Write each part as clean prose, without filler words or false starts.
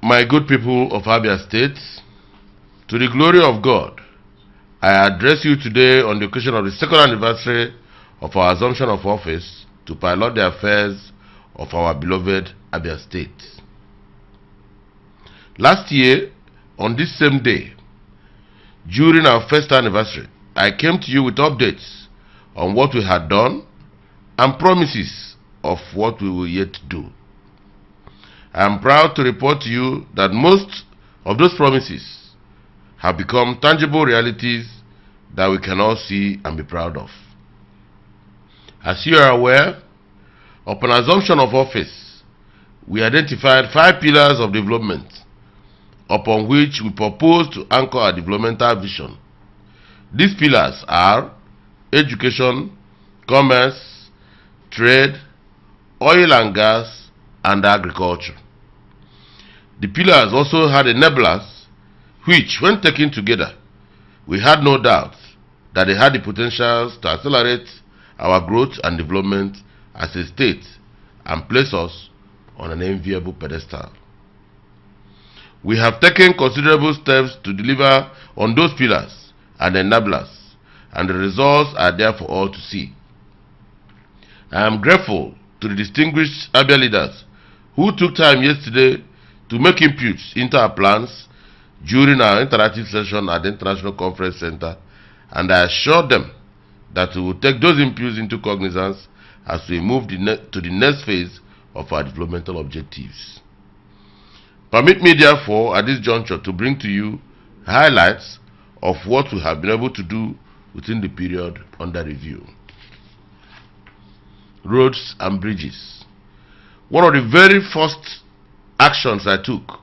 My good people of Abia State, to the glory of God, I address you today on the occasion of the second anniversary of our assumption of office to pilot the affairs of our beloved Abia State. Last year, on this same day, during our first anniversary, I came to you with updates on what we had done and promises of what we will yet do. I am proud to report to you that most of those promises have become tangible realities that we can all see and be proud of. As you are aware, upon assumption of office, we identified 5 pillars of development upon which we propose to anchor our developmental vision. These pillars are education, commerce, trade, oil and gas, and agriculture. The pillars also had enablers which, when taken together, we had no doubt that they had the potentials to accelerate our growth and development as a state and place us on an enviable pedestal. We have taken considerable steps to deliver on those pillars and enablers, and the results are there for all to see. I am grateful to the distinguished Abia leaders who took time yesterday to make inputs into our plans during our interactive session at the International Conference Center, and I assured them that we will take those inputs into cognizance as we move to the next phase of our developmental objectives. Permit me, therefore, at this juncture to bring to you highlights of what we have been able to do within the period under review. Roads and bridges. One of the very first actions I took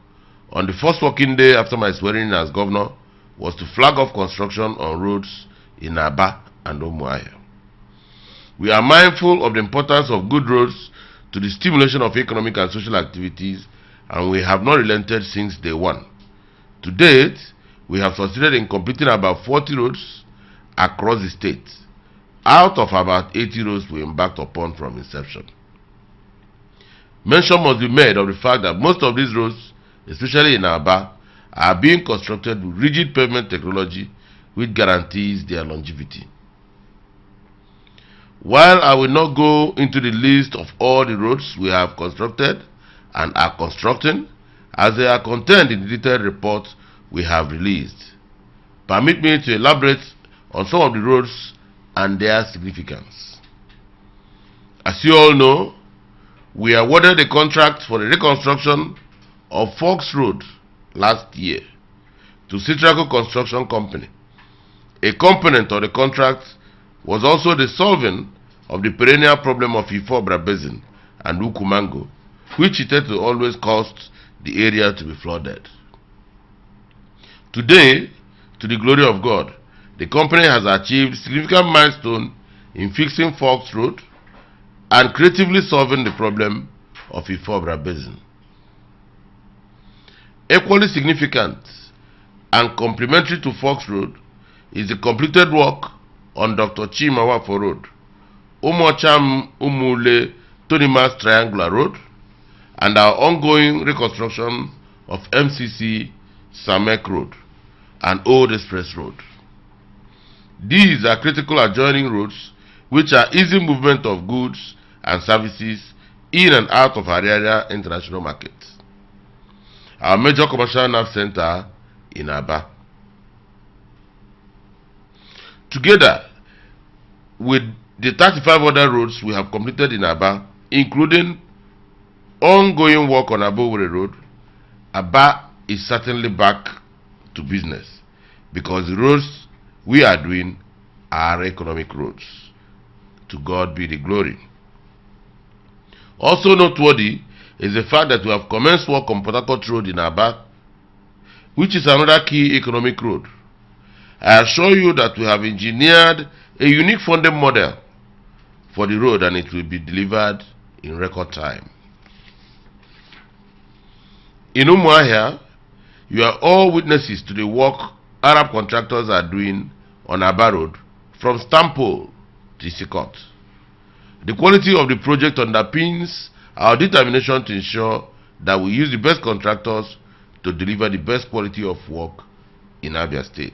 on the first working day after my swearing in as governor was to flag off construction on roads in Aba and Umuahia. We are mindful of the importance of good roads to the stimulation of economic and social activities, and we have not relented since day one. To date, we have succeeded in completing about 40 roads across the state, out of about 80 roads we embarked upon from inception. Mention must be made of the fact that most of these roads, especially in Aba, are being constructed with rigid pavement technology which guarantees their longevity. While I will not go into the list of all the roads we have constructed and are constructing, as they are contained in the detailed report we have released, permit me to elaborate on some of the roads and their significance. As you all know, we awarded a contract for the reconstruction of Fox Road last year to Citraco Construction Company. A component of the contract was also the solving of the perennial problem of Ifobra Basin and Ukumango, which it had to always cause the area to be flooded. Today, to the glory of God, the company has achieved significant milestone in fixing Fox Road and creatively solving the problem of Ifobra Basin. Equally significant and complementary to Fox Road is the completed work on Dr. Chimawafo Road, Umocham Umule Tonimas Triangular Road, and our ongoing reconstruction of MCC Samek Road and Old Express Road. These are critical adjoining roads which are easy movement of goods and services in and out of Ariaria International Market, our major commercial nerve center in Aba. Together with the 35 other roads we have completed in Aba, including ongoing work on Abowere Road, Aba is certainly back to business because the roads we are doing are economic roads. To God be the glory. Also noteworthy is the fact that we have commenced work on Port Harcourt Road in Aba, which is another key economic road. I assure you that we have engineered a unique funding model for the road, and it will be delivered in record time. In Umuahia, you are all witnesses to the work Arab contractors are doing on Aba Road from Stampo to Sikot. The quality of the project underpins our determination to ensure that we use the best contractors to deliver the best quality of work in Abia State.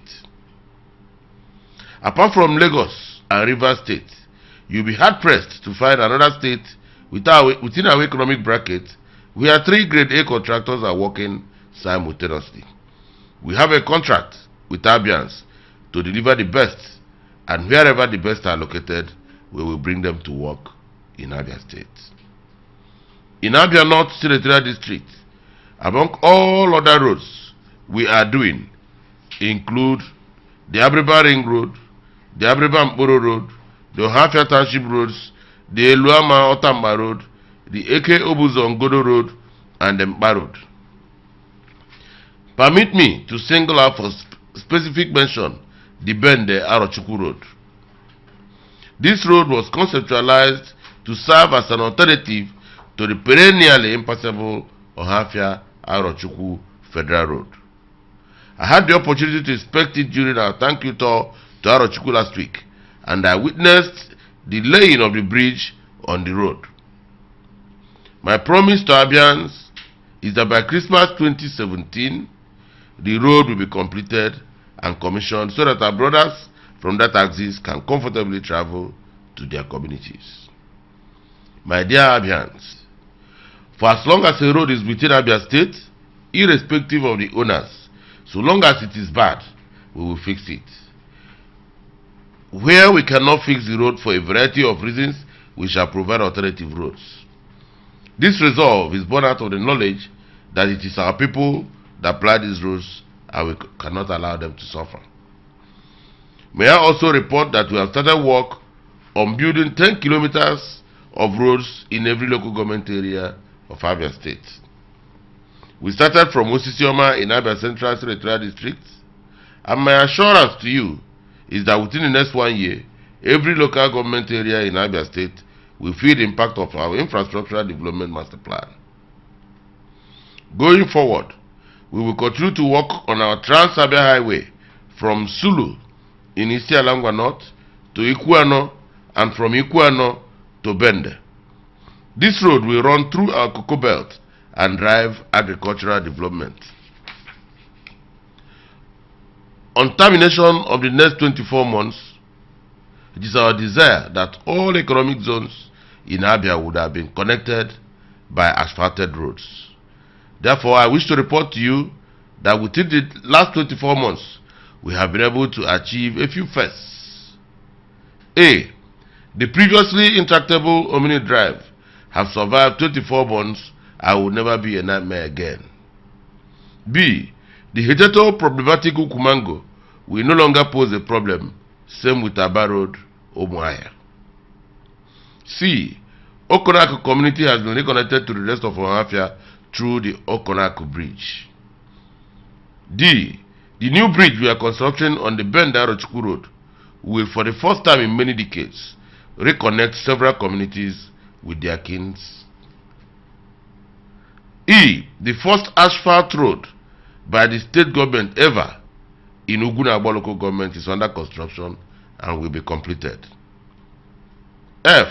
Apart from Lagos and Rivers State, you'll be hard-pressed to find another state within our economic bracket where 3 grade A contractors are working simultaneously. We have a contract with Abians to deliver the best, and wherever the best are located, we will bring them to work in Abia State. In Abia North Senatorial District, among all other roads we are doing include the Abriba Ring Road, the Abriba Mporo Road, the Ohafia Township Roads, the Eluama Otamba Road, the Eke Obuzo Ngodo Road, and the Mpa Road. Permit me to single out for specific mention the Bende Arochukwu Road. This road was conceptualized to serve as an alternative to the perennially impassable Ohafia Arochukwu Federal Road. I had the opportunity to inspect it during our thank you tour to Arochukwu last week, and I witnessed the laying of the bridge on the road. My promise to Abians is that by Christmas 2017, the road will be completed and commissioned so that our brothers from that axis can comfortably travel to their communities. My dear Abians, for as long as a road is within Abia State, irrespective of the owners, so long as it is bad, we will fix it. Where we cannot fix the road for a variety of reasons, we shall provide alternative roads. This resolve is born out of the knowledge that it is our people that apply these roads and we cannot allow them to suffer. May I also report that we have started work on building 10 kilometers of roads in every local government area of Abia State. We started from Osisioma in Abia Central Senatorial District, and my assurance to you is that within the next 1 year, every local government area in Abia State will feel the impact of our infrastructural development master plan. Going forward, we will continue to work on our Trans-Abia Highway from Sulu in Isialangwa North to Ikuano, and from Ikuano to Bende. This road will run through our cocoa belt and drive agricultural development. On termination of the next 24 months, it is our desire that all economic zones in Abia would have been connected by asphalted roads. Therefore, I wish to report to you that within the last 24 months, we have been able to achieve a few firsts. A. The previously intractable Omni Drive have survived 24 months and will never be a nightmare again. B. The hitherto problematic Ukumango will no longer pose a problem, same with Aba Road, Umuahia. C. Okonaku community has been reconnected to the rest of Ohafia through the Okonaku Bridge. D. The new bridge we are constructing on the Bende Arochukwu Road will, for the first time in many decades, reconnect several communities with their kins. E. The first asphalt road by the state government ever in Ugunagbo local government is under construction and will be completed. F.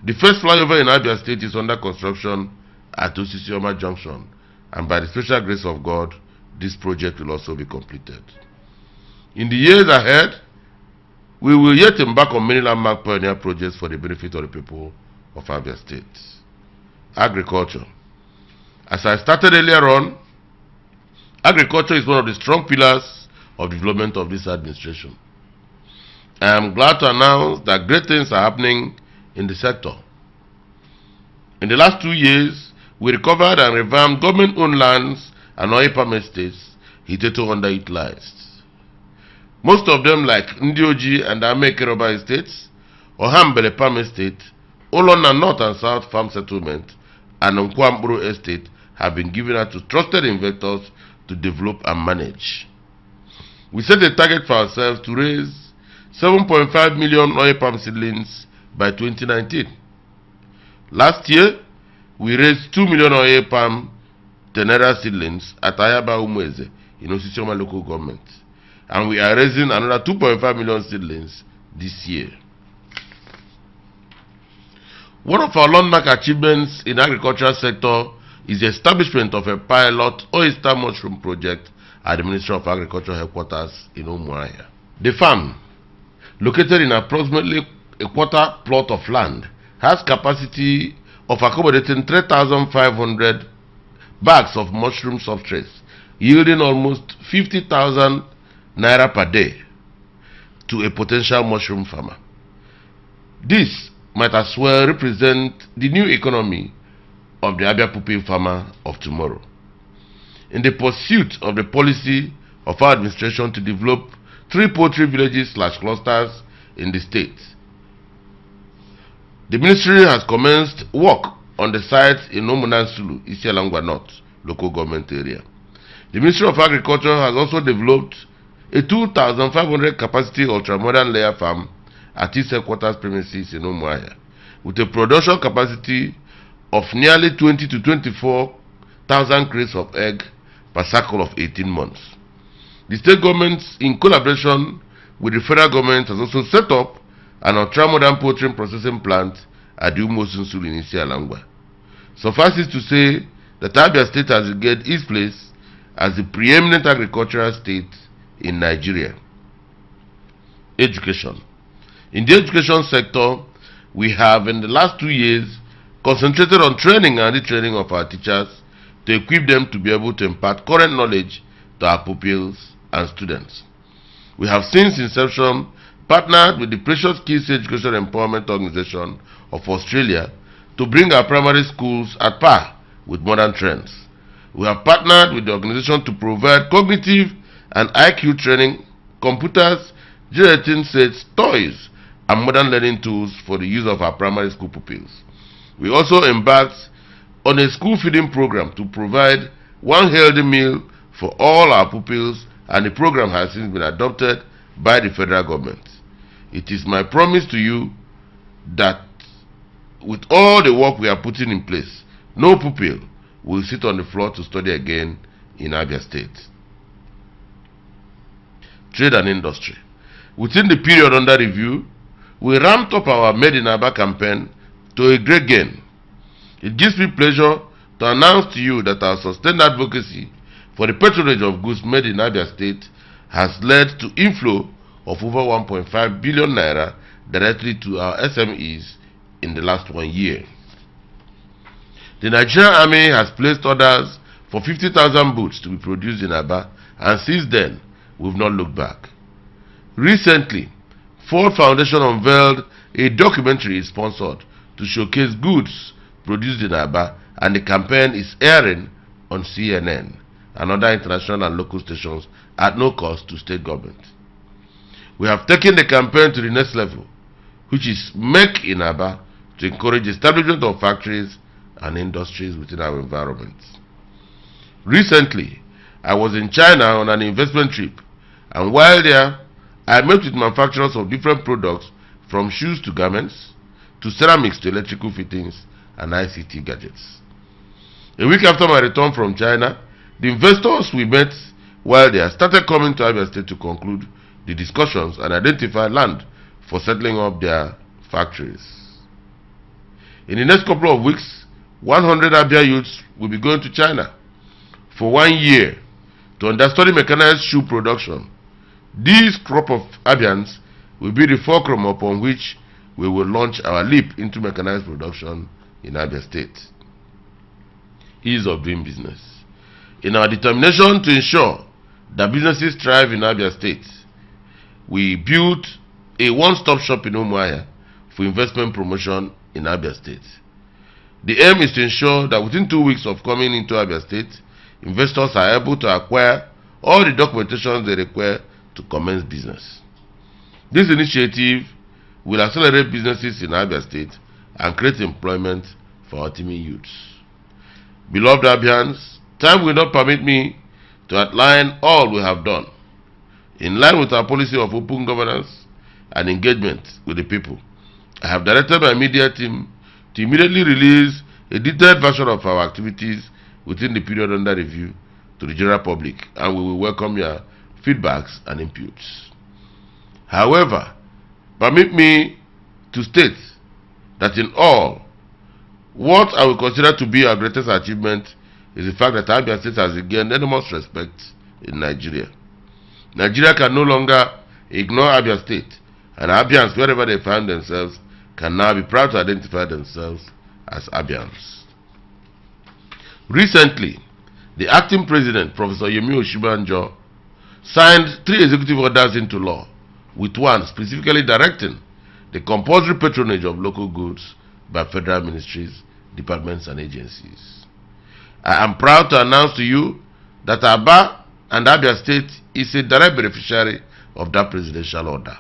The first flyover in Abia State is under construction at Osisioma Junction, and by the special grace of God, this project will also be completed. In the years ahead, we will yet embark on many landmark pioneer projects for the benefit of the people of Abia State. Agriculture. As I started earlier on, agriculture is one of the strong pillars of development of this administration. I am glad to announce that great things are happening in the sector. In the last 2 years, we recovered and revamped government-owned lands and oil palm estates hitherto underutilized. Most of them, like Ndioji and Amekeroba estates, Ohambele Palm Estate, Olona North and South Farm Settlement, and Nkwamburu Estate have been given out to trusted investors to develop and manage. We set a target for ourselves to raise 7.5 million oil palm seedlings by 2019. Last year, we raised 2 million oil palm tenera seedlings at Ayaba Umueze in Osisioma local government, and we are raising another 2.5 million seedlings this year. One of our landmark achievements in the agricultural sector is the establishment of a pilot oyster mushroom project at the Ministry of Agriculture headquarters in Umuahia. The farm, located in approximately a quarter plot of land, has capacity of accommodating 3,500 bags of mushroom substrates, yielding almost 50,000 naira per day to a potential mushroom farmer. This might as well represent the new economy of the Abia pupil farmer of tomorrow. In the pursuit of the policy of our administration to develop 3 poultry villages/clusters in the state, the ministry has commenced work on the site in Omunansulu, Isialangwa North local government area. The Ministry of Agriculture has also developed a 2,500 capacity ultramodern layer farm at its headquarters premises in Umuahia, with a production capacity of nearly 20 to 24,000 crates of egg per cycle of 18 months. The state government, in collaboration with the federal government, has also set up an ultramodern poultry processing plant at the Umuosunsulu in Isialangwa. Suffice it to say that Abia State has regained its place as the preeminent agricultural state in Nigeria. Education. In the education sector, we have in the last 2 years concentrated on training and retraining of our teachers to equip them to be able to impart current knowledge to our pupils and students. We have since inception partnered with the Precious Kids Education Empowerment Organization of Australia to bring our primary schools at par with modern trends. We have partnered with the organization to provide cognitive and IQ training, computers, generating sets, toys, and modern learning tools for the use of our primary school pupils. We also embarked on a school feeding program to provide one healthy meal for all our pupils, and the program has since been adopted by the federal government. It is my promise to you that with all the work we are putting in place, no pupil will sit on the floor to study again in Abia State. Trade and industry. Within the period under review, we ramped up our Made in Abia campaign to a great gain. It gives me pleasure to announce to you that our sustained advocacy for the patronage of goods made in Abia State has led to inflow of over 1.5 billion naira directly to our SMEs in the last 1 year. The Nigerian Army has placed orders for 50,000 boots to be produced in Aba, and since then, we've not looked back. Recently, Ford Foundation unveiled a documentary sponsored to showcase goods produced in Aba, and the campaign is airing on CNN and other international and local stations at no cost to state government. We have taken the campaign to the next level, which is Make in Aba, to encourage the establishment of factories and industries within our environment. Recently, I was in China on an investment trip, and while there, I met with manufacturers of different products, from shoes to garments, to ceramics to electrical fittings and ICT gadgets. A week after my return from China, the investors we met while there started coming to Abia State to conclude the discussions and identify land for settling up their factories. In the next couple of weeks, 100 Abia youths will be going to China for 1 year to understudy mechanized shoe production. This crop of Abians will be the fulcrum upon which we will launch our leap into mechanized production in Abia State. Ease of doing business. In our determination to ensure that businesses thrive in Abia State, we built a one-stop shop in Umuahia for investment promotion in Abia State. The aim is to ensure that within 2 weeks of coming into Abia State, investors are able to acquire all the documentation they require to commence business. This initiative will accelerate businesses in Abia State and create employment for ultimate youths. Beloved Abians, time will not permit me to outline all we have done. In line with our policy of open governance and engagement with the people, I have directed my media team to immediately release a detailed version of our activities within the period under review to the general public, and we will welcome your feedbacks and inputs. However, permit me to state that in all, What I will consider to be our greatest achievement is the fact that Abia State has regained enormous respect in Nigeria. Nigeria can no longer ignore Abia State, and Abians, wherever they find themselves, can now be proud to identify themselves as Abians. Recently, the acting president, Professor Yemi Oshibanjo, signed 3 executive orders into law, with one specifically directing the compulsory patronage of local goods by federal ministries, departments, and agencies. I am proud to announce to you that Aba and Abia State is a direct beneficiary of that presidential order.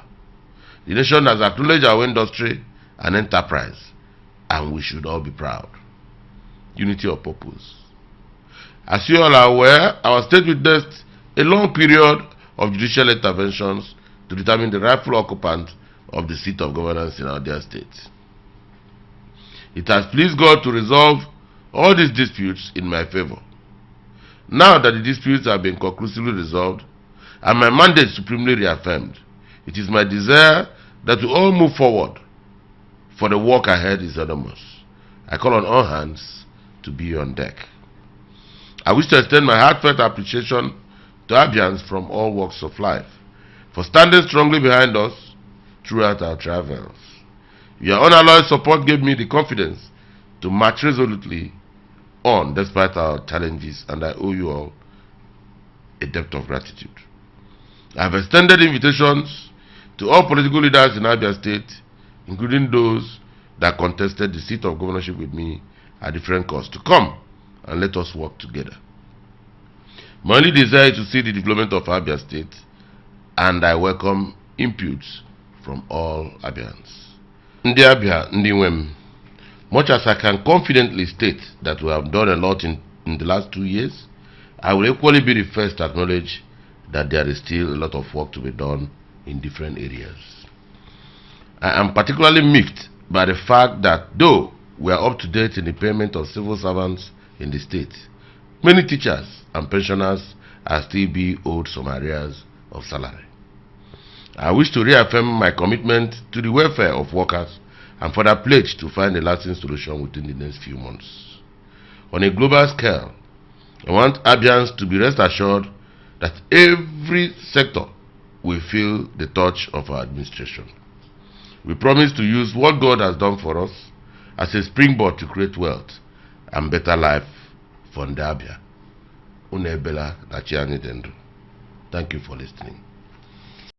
The nation has acknowledged our industry and enterprise, and we should all be proud. Unity of purpose. As you all are aware, our state witnessed a long period of judicial interventions to determine the rightful occupant of the seat of governance in our dear state. It has pleased God to resolve all these disputes in my favor. Now that the disputes have been conclusively resolved and my mandate supremely reaffirmed, it is my desire that we all move forward, for the work ahead is enormous. I call on all hands to be on deck. I wish to extend my heartfelt appreciation to Abians from all walks of life for standing strongly behind us throughout our travels. Your unalloyed support gave me the confidence to march resolutely on despite our challenges, and I owe you all a debt of gratitude. I have extended invitations to all political leaders in Abia State, including those that contested the seat of governorship with me at different costs, to come and let us work together. My only desire is to see the development of Abia State, and I welcome inputs from all Abians. Ndi Abia, Ndi Wem, much as I can confidently state that we have done a lot in the last 2 years, I will equally be the first to acknowledge that there is still a lot of work to be done in different areas. I am particularly miffed by the fact that though we are up to date in the payment of civil servants in the state, many teachers and pensioners are still being owed some arrears of salary. I wish to reaffirm my commitment to the welfare of workers and further pledge to find a lasting solution within the next few months. On a global scale, I want Abians to be rest assured that every sector will feel the touch of our administration. We promise to use what God has done for us as a springboard to create wealth and better life for Ndabia. Unebela Nachiani Dendro. Thank you for listening.